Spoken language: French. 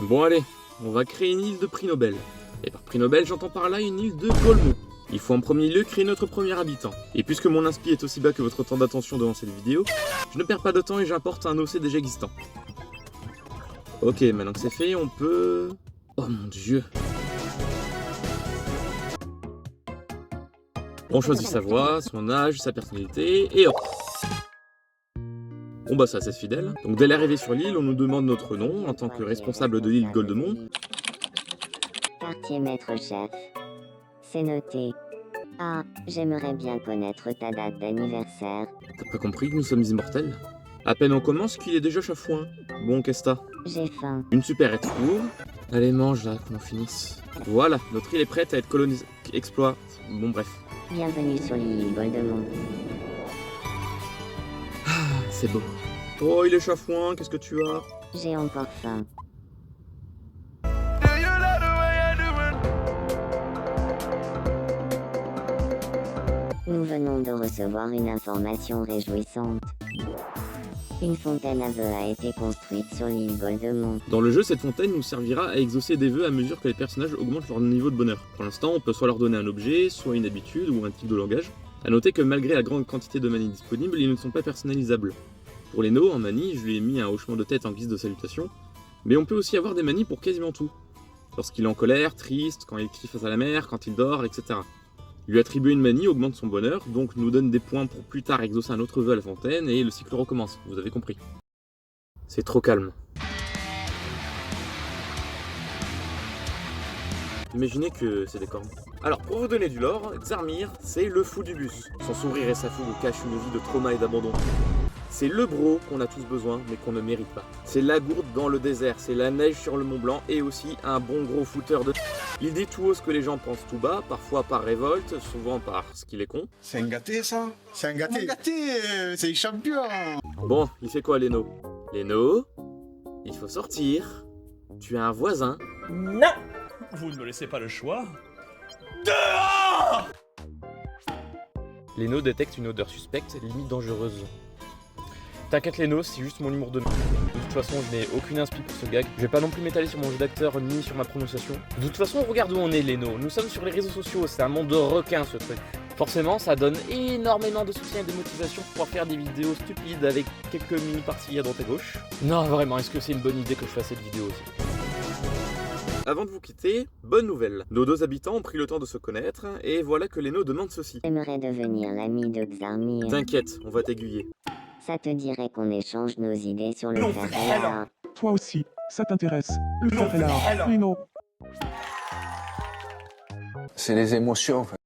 Bon allez, on va créer une île de prix Nobel. Et par prix Nobel, j'entends par là une île de Golemont. Il faut en premier lieu créer notre premier habitant. Et puisque mon inspi est aussi bas que votre temps d'attention devant cette vidéo, je ne perds pas de temps et j'importe un OC déjà existant. Ok, maintenant que c'est fait, on peut... Oh mon dieu. On choisit sa voix, son âge, sa personnalité, et hop. Bon bah ça c'est fidèle. Donc dès l'arrivée sur l'île, on nous demande notre nom en tant que responsable de l'île Golemont. Quartier maître chef. C'est noté. Ah, j'aimerais bien connaître ta date d'anniversaire. T'as pas compris que nous sommes immortels? À peine on commence qu'il est déjà chafouin. Bon, qu'est-ce que t'as? J'ai faim. Une super aide four. Allez, mange là, qu'on en finisse. Voilà, notre île est prête à être colonisée. Exploit. Bon, bref. Bienvenue sur l'île Golemont. C'est beau. Oh, il est chafouin, qu'est-ce que tu as? J'ai encore faim. Nous venons de recevoir une information réjouissante. Une fontaine à vœux a été construite sur l'île Golemont. Dans le jeu, cette fontaine nous servira à exaucer des vœux à mesure que les personnages augmentent leur niveau de bonheur. Pour l'instant, on peut soit leur donner un objet, soit une habitude ou un type de langage. A noter que malgré la grande quantité de manie disponibles, ils ne sont pas personnalisables. Pour les no en manie, je lui ai mis un hochement de tête en guise de salutation, mais on peut aussi avoir des manies pour quasiment tout. Lorsqu'il est en colère, triste, quand il crie face à la mer, quand il dort, etc. Lui attribuer une manie augmente son bonheur, donc nous donne des points pour plus tard exaucer un autre vœu à la fontaine, et le cycle recommence, vous avez compris. C'est trop calme. Imaginez que c'est des cornes. Alors, pour vous donner du lore, Xarmir, c'est le fou du bus. Son sourire et sa fougue cachent une vie de trauma et d'abandon. C'est le bro qu'on a tous besoin, mais qu'on ne mérite pas. C'est la gourde dans le désert, c'est la neige sur le Mont Blanc, et aussi un bon gros fouteur de... Il dit tout haut ce que les gens pensent tout bas, parfois par révolte, souvent parce qu'il est con. C'est un gâté, ça. C'est un gâté. C'est un champion. Bon, il fait quoi, Leno? Leno, il faut sortir. Tu as un voisin. Non! Vous ne me laissez pas le choix. Dehors! Leno détecte une odeur suspecte, limite dangereuse. T'inquiète Leno, c'est juste mon humour de merde. De toute façon, je n'ai aucune inspi pour ce gag. Je vais pas non plus m'étaler sur mon jeu d'acteur ni sur ma prononciation. De toute façon, regarde où on est Leno. Nous sommes sur les réseaux sociaux, c'est un monde de requins ce truc. Forcément, ça donne énormément de soutien et de motivation pour pouvoir faire des vidéos stupides avec quelques mini parties à droite à gauche. Non, vraiment, est-ce que c'est une bonne idée que je fasse cette vidéo aussi? Avant de vous quitter, bonne nouvelle. Nos deux habitants ont pris le temps de se connaître, et voilà que Leno demande ceci. J'aimerais devenir l'ami de Xarmir. T'inquiète, on va t'aiguiller. Ça te dirait qu'on échange nos idées sur le Non, fer frère. et l'or. Toi aussi, ça t'intéresse. Le Non, fer et l'art. frère. Mais non. C'est les émotions, en fait.